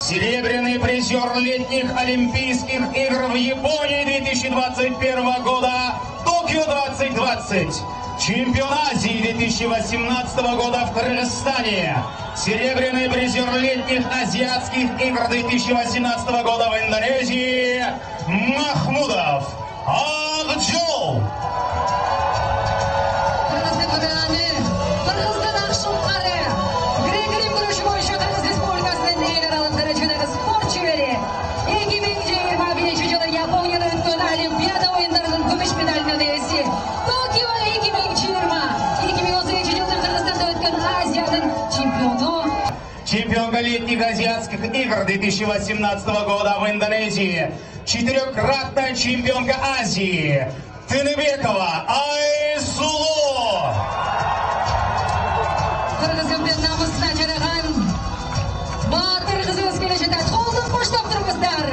Серебряный призер летних Олимпийских игр в Японии 2021 года, Токио 2020. Чемпион Азии 2018 года в Кыргызстане. Серебряный призер летних Азиатских игр 2018 года в Индонезии Махмудов Акжол. Чемпионка летних азиатских игр 2018 года в Индонезии, четырехкратная чемпионка Азии Тыныбекова Айсулу. Кыргызстан намысына жараган батыр кызыбыз келе жатат. Колдон коштоп тургуздар.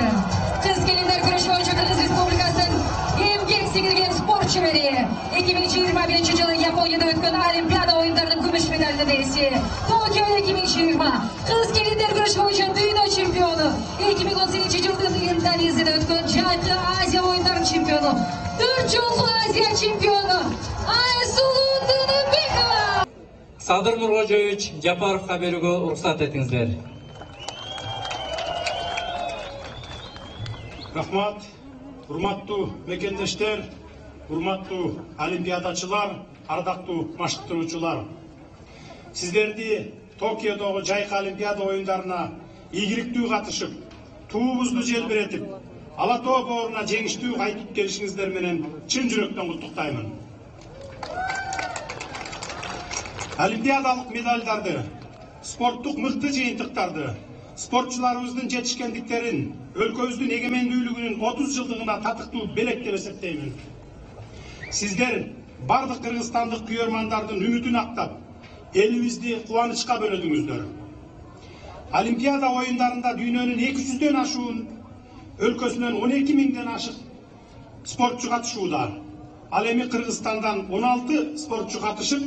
Кыз келиндер күрөшү боюнча Кыргыз Республикасынын эмгек сиңирген спортчулары 2021 жылы Японияда өткөн Олимпиада оюндарынын күмүш медалдын ээси. Токио 2020 кыз келиндер күрөшү боюнча дүйнө чемпиону. 2018 жылдын Индонезияда өткөн Жаркы Азия оюндарынын чемпиону. 4 жолку Азия чемпиону Айсулу Тыныбекова. Садыр Нургожоевич Жапаровга берүүгө уруксат этиңиздер. Рахмат, урматтуу мекендештер, урматтуу олимпиадачылар, ардактуу машыктыруучулар. Сиздерди Токиодогу жайкы олимпиада оюндарына ийгиликтүү катышып, туубузду желбиретип, Ала Тоо бооруна жеңиштүү кайтып келишиңиздер менен чын жүрөктөн куттуктаймын. Олимпиадалык медалдарды, спорттук мыкты жыйынтыктарды, спортчуларыбыздын жетишкендиктерин, өлкөбүздүн эгемендүүлүгүнүн 30 жылдыгына татыктуу белек деп эсептеймин. Сиздер бардык кыргызстандык күйөрмандардын үмүтүн актап, элибизди кубанычка бөлөдүңүздөр. Олимпиада оюндарында дүйнөнүн 200дөн ашуун өлкөсүнөн 12 миңден ашык спортчу катышууда. Ал эми Кыргызстандан 16 спортчу катышып,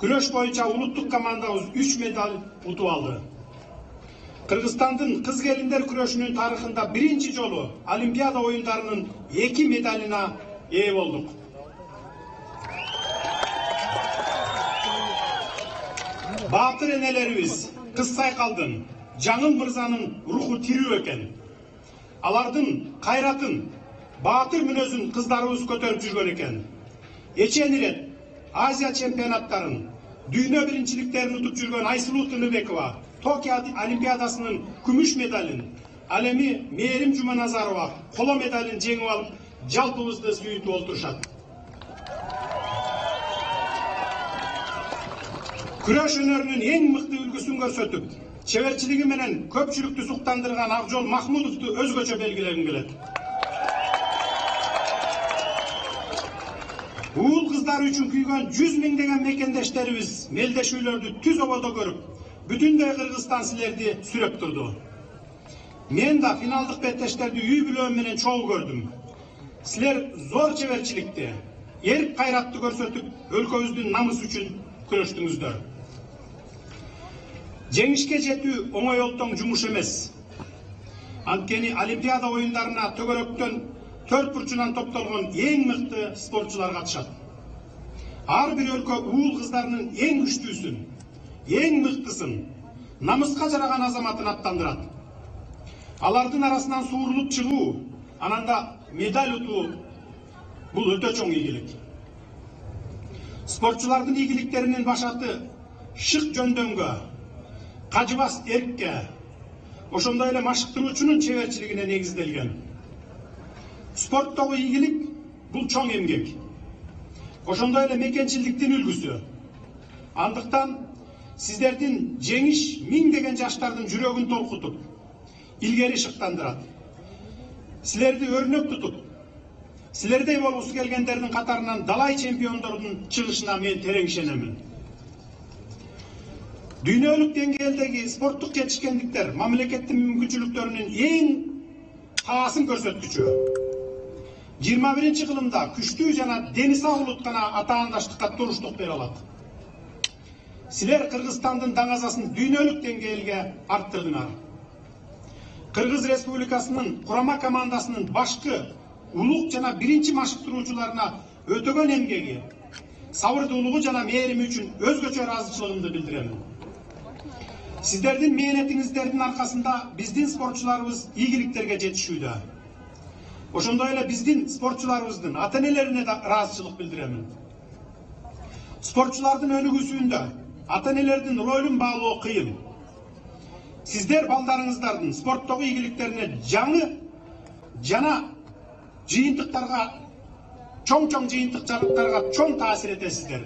күрөш боюнча улуттук командабыз 3 медаль утуп алды. Кыргызстандын кыз келиндер күрөшүнүн тарыхында биринчи жолу Олимпиада оюндарынын 2 медалына ээ болдук. Баатыр энелерибиз Кыз Сайкалдын, Жаңыл мырзанын руху тирүү экен. Алардын кайратын, баатыр мүнөзүн кыздарыбыз көтөрүп жүргөн экен. Эчен ирет Азия чемпионаттарын, дүйнө биринчиликтерин утуп жүргөн Айсулу Тыныбекова Токио Олимпиадасынын күмүш медалин, ал эми Мээрим Жуманазарова коло медалин жеңип алып, жалпыбызды сүйүтүп олтурушат. Күрөш өнөрүнүн эң мыкты үлгүсүн көрсөтүп, чеберчилиги менен көпчүлүктү суктандырган Акжол Махмудовду өзгөчө белгилегим келет. Уул кыздар үчүн күйгөн 100 миңдеген мекендештерибиз мелдешүүлөрдү түз ободо көрүп, бүтүндөй Кыргызстан силерди сүрөп турду. Мен да финалдык беттештерди үй бүлөм менен чогуу көрдүм. Силер зор чеберчиликти, эрип кайратты көрсөтүп, өлкөбүздүн намысы үчүн күрөштүңүздөр. Жеңишке жетүү оңой олтоң жумуш эмес. Анткени Олимпиада оюндарына төгөрөктөн төрт бурчунан топтолгон эң мыкты спортчулар катышат. Ар бир өлкө уул кыздарынын эң күчтүүсүн, эң мыктысын, намыска жараган азаматын аттандырат. Алардын арасынан суурулуп чыгуу, ананда медаль утуу бул өтө чоң ийгилик. Спортчулардын ийгиликтеринин башаты шык жөндөмгө, кажыбас эркке, ошондой эле машыктыруучунун чеберчилигине негизделген. Спорттогу ийгилик бул чоң эмгек. Ошондой эле мекенчилдиктин үлгүсү. Андыктан сиздердин жеңиш миңдеген жаштардын жүрөгүн толкутуп, илгери шыктандырат. Силерди өрнөк тутуп, силердей болгусу келгендердин катарынан далай чемпиондордун чыгышына мен терең ишенемин. Дүйнөлүк деңгээлдеги спорттук жетишкендиктер мамлекеттин мүмкүнчүлүктөрүнүн эң таасын көрсөткүчү. 21 кылымда күчтүү жана дени сау улут гана атаандаштыкка туруштук бере алат. Силер Кыргызстандын даңазасын дүйнөлүк деңгээлге арттырдыңар. Kırgız Respublikasынын kurama komandasынын башкы улук жана биринчи машыктыруучуларына өтөгөн эмгеги, сабырдуулугу жана мээрими үчүн өзгөчө ыраазычылыгымды билдирем. Сиздердин мээнетиңиздердин аркасында биздин спортчуларыбыз ийгиликтерге жетишүүдө. Ошондой эле биздин спортчуларыбыздын ата-энелерине да ыраазычылык билдирем. Спортчулардын өнүгүүсүндө ата-энелердин ролун баалоо кыйын. Сиздер балдарыңыздардын спорттогу ийгиликтерине жаңы жана жыйынтыктарга, чоң жыйынтыктарга чоң таасир этесиздер.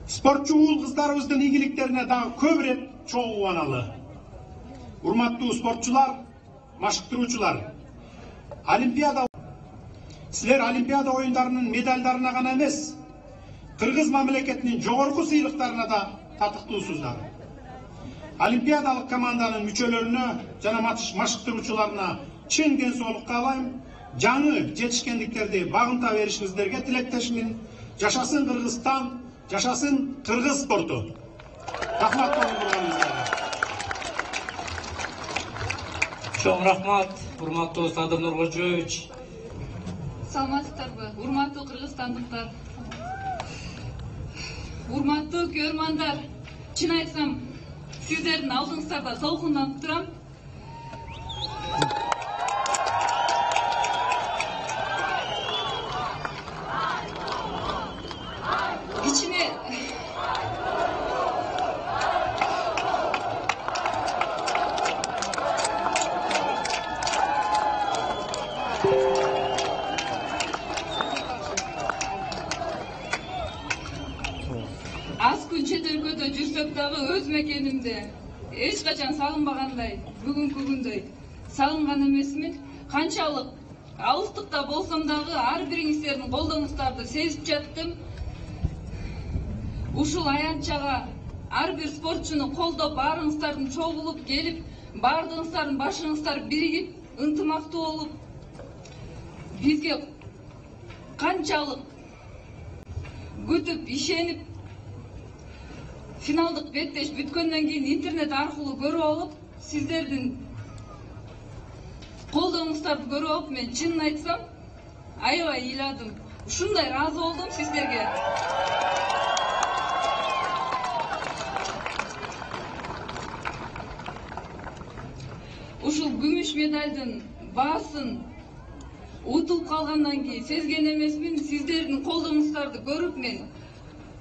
Спортчу уул кыздарыбыздын ийгиликтерине дагы көп ирет чогуу кубаналы. Урматтуу спортчулар, машыктыруучулар, силер Олимпиада оюндарынын медальдарына гана эмес, Кыргыз мамлекетинин жогорку сыйлыктарына да татыктуусуздар. Олимпиадалык команданын мүчөлөрүнө жана машыктыруучуларына чын ден соолук каалайм. Жаңы жетишкендиктерди багынта беришиңиздерге тилектешмин. Жашасын Кыргызстан, жашасын Кыргыз спорту. Рахмат болуңуздарга. Чоң рахмат, урматтуу Садыр Нуркожоевич. Саламатсыздарбы, урматтуу кыргызстандыктар. Урматтуу көрмандар, чын айтсам, сиздердин алдыңыздарда толкунданып турам. İçine az gün chet өлкөдө жүрсөк дагы өз мекенимде эч качан салынбагандай, бүгүнкү күндөй салынган эмесмин. Канчалык алыстыкта болсом дагы ар бириңиздердин колдооңуздарды сезип жаттым. Ушул аянтчага ар бир спортчуну колдоп, баарыңыздардын чогулуп келип, баардыгыңыздардын башыңыздар биригип, ынтымактуу болуп, бизге канчалык күтүп, ишенип, финалдык беттеш бүткөндөн кийин интернет аркылуу көрүп алып, сиздердин колдооңуздарды көрүп алып, мен чынын айтсам, аябай ыйладым. Ушундай ыраазы болдум сиздерге. Ушул күмүш медальдын баасын утулуп калгандан кийин сезген эмесмин. Сиздердин колдооңуздарды көрүп мен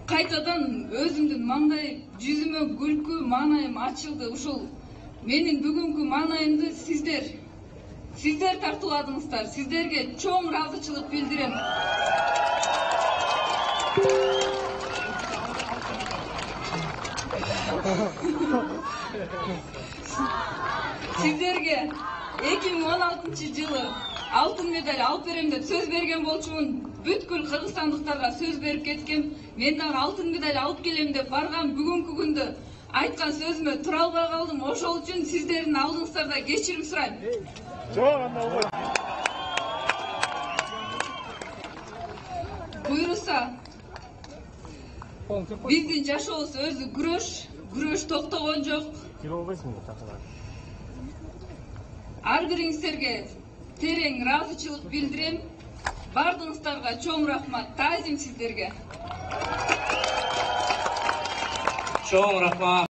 кайтадан өзүмдүн маңдай жүзүмө күлкү, маанайым ачылды. Ушул менин бүгүнкү маанайымды сиздер тартууладыңыздар. Сиздерге чоң ыраазычылык билдирем. Сиздерге 2016-жылы алтын медаль алып берем деп сөз берген болчумун. Бүткүл кыргызстандыктарга сөз берип кеткем. Мен дагы алтын медаль алып келем деп баргам. Бүгүнкү күндө айткан сөзүмө тура албай калдым. Ошол үчүн сиздердин алдыңыздарда кечирим сурайм. Буйруса, биздин жашообуз өзү күрөш токтогон жок. Ар бириңиздерге терең ыраазычылык билдирем. Бардыгыңыздарга чоң рахмат. Таазим сиздерге. Чоң рахмат.